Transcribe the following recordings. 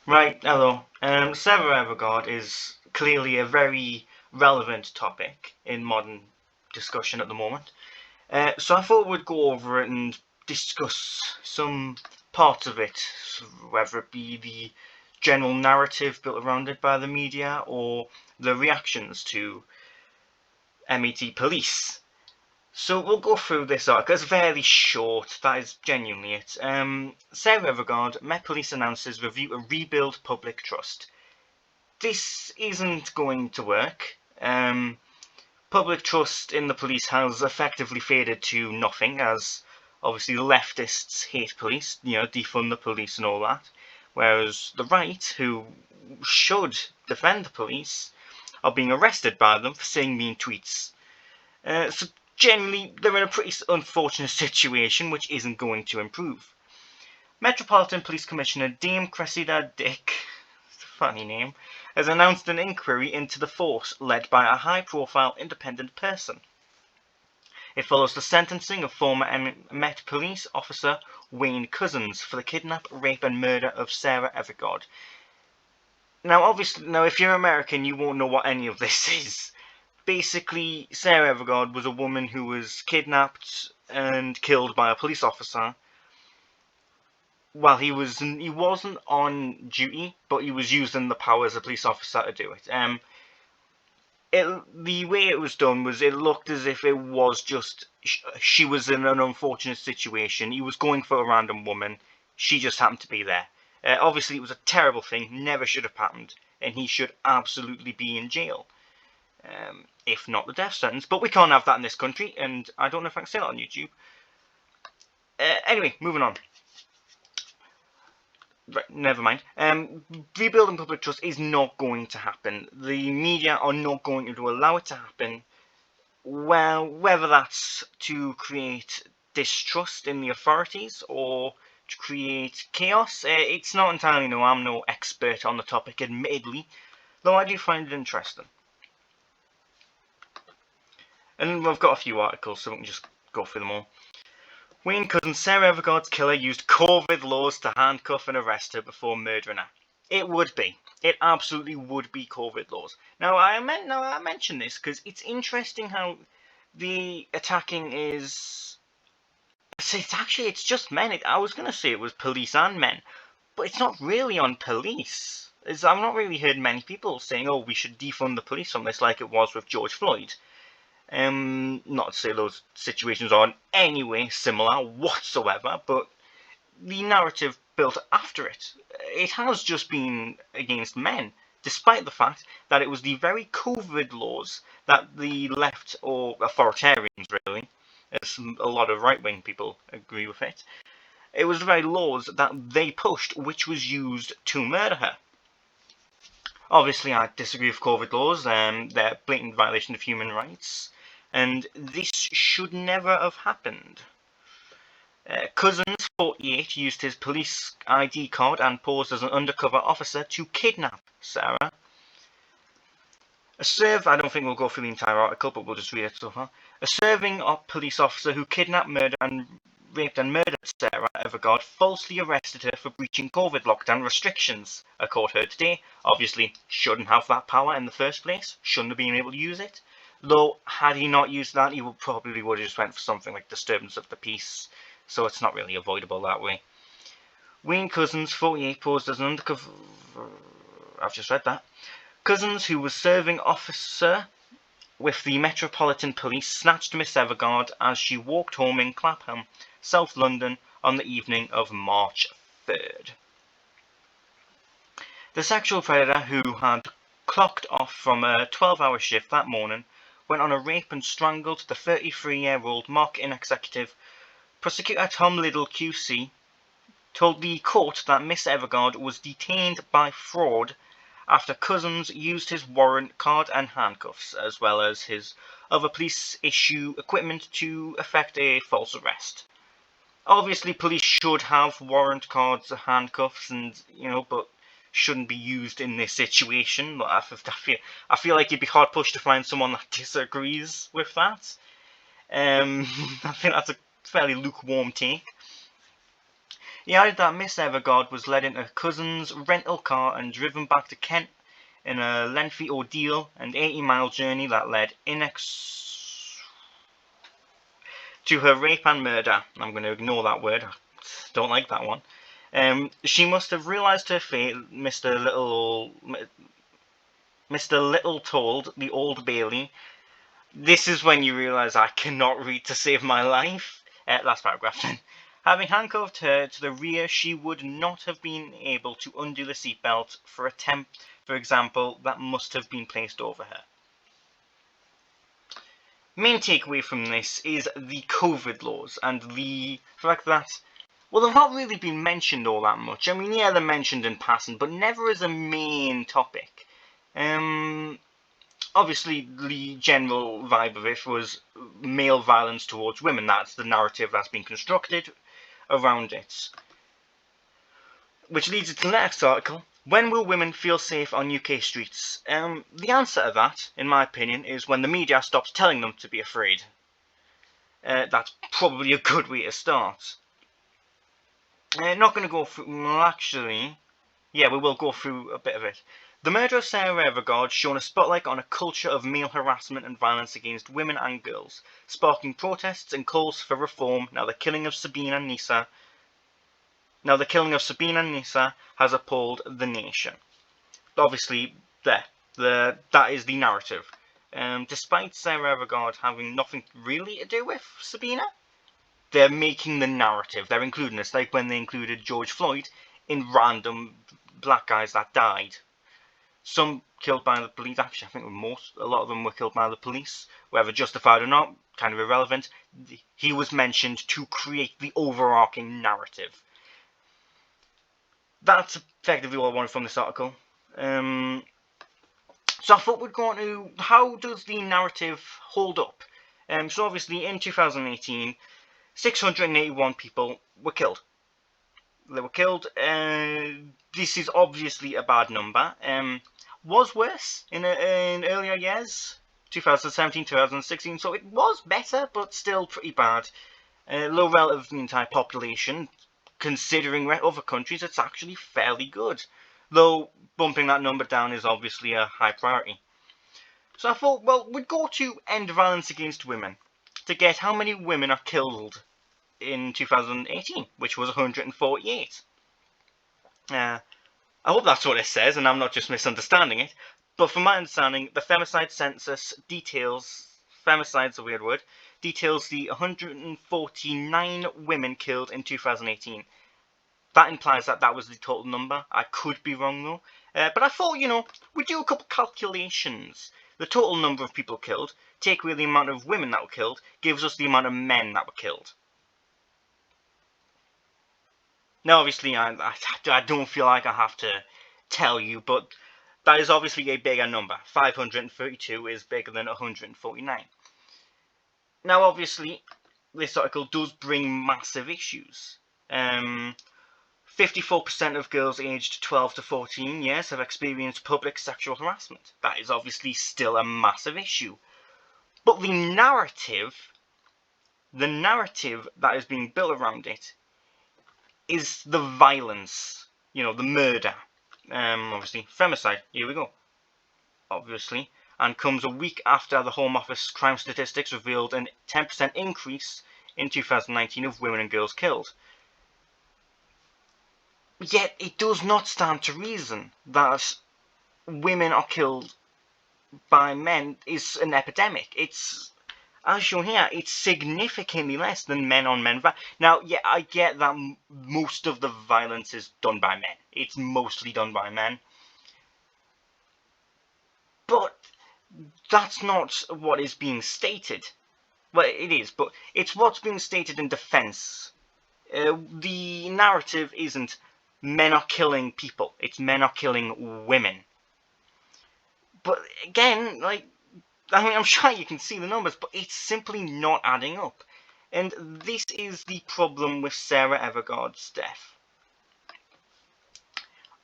Right, hello. Sarah Everard is clearly a very relevant topic in modern discussion at the moment. So I thought we'd go over it and discuss some parts of it, whether it be the general narrative built around it by the media or the reactions to MET police. So we'll go through this article. It's very short, that is genuinely it. Sarah Everard, Met Police announces review to rebuild public trust. This isn't going to work. Public trust in the police has effectively faded to nothing, as obviously leftists hate police, defund the police and all that, whereas the right, who should defend the police, are being arrested by them for saying mean tweets. So generally, they're in a pretty unfortunate situation, which isn't going to improve. Metropolitan Police Commissioner Dame Cressida Dick, funny name, has announced an inquiry into the force led by a high-profile independent person. It follows the sentencing of former Met Police officer Wayne Couzens for the kidnap, rape and murder of Sarah Everard. Now, obviously, if you're American, you won't know what any of this is. Basically, Sarah Everard was a woman who was kidnapped and killed by a police officer. Well, he wasn't on duty, but he was using the power as a police officer to do it. The way it was done was it looked as if it was just she was in an unfortunate situation. He was going for a random woman. She just happened to be there. Obviously, it was a terrible thing. Never should have happened, and he should absolutely be in jail. If not the death sentence. But we can't have that in this country, and I don't know if I can say that on YouTube. Anyway, moving on. Right, never mind. Rebuilding public trust is not going to happen. The media are not going to allow it to happen. Well, whether that's to create distrust in the authorities or to create chaos, it's not entirely known. I'm no expert on the topic, admittedly, though I do find it interesting. And we've got a few articles, so we can just go through them all. Wayne Couzens, Sarah Everard's killer, used COVID laws to handcuff and arrest her before murdering her. It would be. It absolutely would be COVID laws. Now, I mention this because it's interesting how the attacking is... It's just men. I was going to say it was police and men, but it's not really on police. I've not really heard many people saying, oh, we should defund the police on this like it was with George Floyd. Not to say those situations are in any way similar whatsoever, but the narrative built after it has just been against men, despite the fact that it was the very COVID laws that the left, or authoritarians really, as a lot of right-wing people agree with it, it was the very laws that they pushed which was used to murder her. Obviously, I disagree with COVID laws. They're a blatant violation of human rights, and this should never have happened. Couzens, 48, used his police ID card and posed as an undercover officer to kidnap Sarah. I don't think we'll go through the entire article, but we'll just read it so far. A serving police officer who kidnapped, raped and murdered Sarah Everard falsely arrested her for breaching COVID lockdown restrictions, a court heard today. Obviously, shouldn't have that power in the first place, shouldn't have been able to use it. Though, had he not used that, he would have just went for something like disturbance of the peace, so it's not really avoidable that way. Wayne Couzens, 48, posed as an undercover... I've just read that. Couzens, who was serving officer with the Metropolitan Police, snatched Miss Everard as she walked home in Clapham, South London, on the evening of March 3rd. The sexual predator, who had clocked off from a 12-hour shift that morning, went on a rape and strangled the 33-year-old marketing executive. Prosecutor Tom Liddell QC told the court that Miss Everard was detained by fraud after Couzens used his warrant card and handcuffs, as well as his other police issue equipment to effect a false arrest. Obviously, police should have warrant cards, handcuffs, and but shouldn't be used in this situation. I feel like you'd be hard pushed to find someone that disagrees with that. I think that's a fairly lukewarm take. He added that Miss Everard was led in her cousin's rental car and driven back to Kent in a lengthy ordeal and 80-mile journey that led to her rape and murder. I'm going to ignore that word. I don't like that one. She must have realised her fate, Mr. Little told the Old Bailey. This is when you realise I cannot read to save my life. Last paragraph then. Having handcuffed her to the rear, she would not have been able to undo the seatbelt for example, that must have been placed over her. Main takeaway from this is the COVID laws and the fact that, well, they've not really been mentioned all that much. I mean, yeah, they're mentioned in passing, but never as a main topic. Obviously, the general vibe of it was male violence towards women. That's the narrative that's been constructed around it. Which leads to the next article. When will women feel safe on UK streets? The answer to that, in my opinion, is when the media stops telling them to be afraid. That's probably a good way to start. Not going to go through, well, actually, yeah, we will go through a bit of it. The murder of Sarah Everard shone a spotlight on a culture of male harassment and violence against women and girls, sparking protests and calls for reform. Now the killing of Sabina and Nisa has appalled the nation. Obviously, that is the narrative. Despite Sarah Everard having nothing really to do with Sabina, they're making the narrative. They're including this, like when they included George Floyd in random black guys that died. Some killed by the police. Actually, I think a lot of them were killed by the police. Whether justified or not, kind of irrelevant. He was mentioned to create the overarching narrative. That's effectively all I wanted from this article. So I thought we'd go on to how does the narrative hold up. So obviously in 2018, 681 people were killed. They were killed. This is obviously a bad number. Was worse in earlier years, 2017, 2016. So it was better, but still pretty bad. Low relative to the entire population. Considering other countries, it's actually fairly good. Though bumping that number down is obviously a high priority. So I thought, well, we'd go to end violence against women to get how many women are killed in 2018, which was 148. I hope that's what it says, and I'm not just misunderstanding it. But from my understanding, the femicide census femicide's a weird word, details the 149 women killed in 2018. That implies that was the total number. I could be wrong though. But I thought, we'd do a couple calculations. The total number of people killed, take away the amount of women that were killed, gives us the amount of men that were killed. Now, obviously, I don't feel like I have to tell you, but that is obviously a bigger number. 532 is bigger than 149. Now, obviously, this article does bring massive issues. 54% of girls aged 12 to 14 years have experienced public sexual harassment. That is obviously still a massive issue. But the narrative that is being built around it is the violence, the murder. Obviously, femicide, here we go. Obviously, and comes a week after the Home Office crime statistics revealed a 10% increase in 2019 of women and girls killed. Yet it does not stand to reason that women are killed by men is an epidemic. It's, as shown here, it's significantly less than men on men. Now, yeah, I get that most of the violence is done by men. It's mostly done by men. But that's not what is being stated. Well, it is, but it's what's being stated in defense. The narrative isn't men are killing people. It's men are killing women. But again, I'm sure you can see the numbers, but it's simply not adding up. And this is the problem with Sarah Everard's death.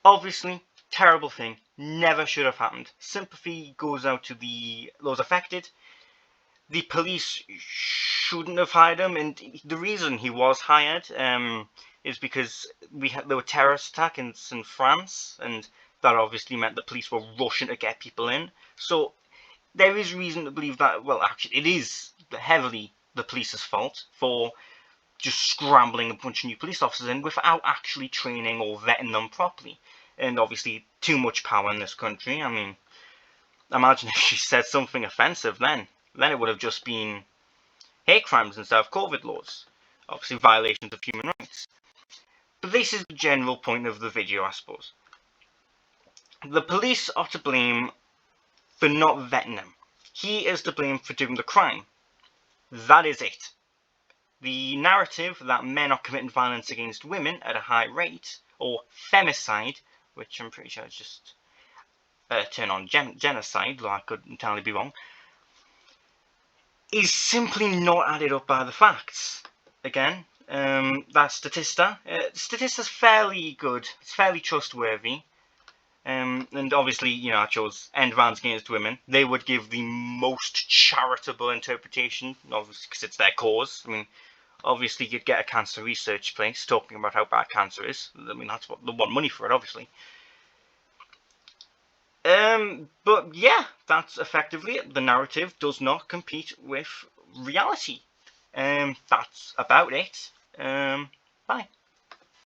Obviously, terrible thing. Never should have happened. Sympathy goes out to those affected. the police shouldn't have hired him, and the reason he was hired is because there were terrorist attacks in France, and that obviously meant the police were rushing to get people in. So there is reason to believe that, well, actually, it is heavily the police's fault for just scrambling a bunch of new police officers in without actually training or vetting them properly. And obviously, too much power in this country. I mean, imagine if she said something offensive then. Then it would have just been hate crimes instead of COVID laws. Obviously, violations of human rights. But this is the general point of the video, I suppose. The police are to blame for not vetting him. He is to blame for doing the crime. That is it. The narrative that men are committing violence against women at a high rate, or femicide, which I'm pretty sure is just a turn on genocide, though I could entirely be wrong, is simply not added up by the facts. Again, that Statista. Statista's fairly good. It's fairly trustworthy. And obviously, you know, I chose End Violence Against Women. They would give the most charitable interpretation, obviously, because it's their cause. I mean, obviously, you'd get a cancer research place talking about how bad cancer is. I mean, that's what they want money for it, obviously. But yeah, that's effectively it. The narrative does not compete with reality. That's about it. Bye.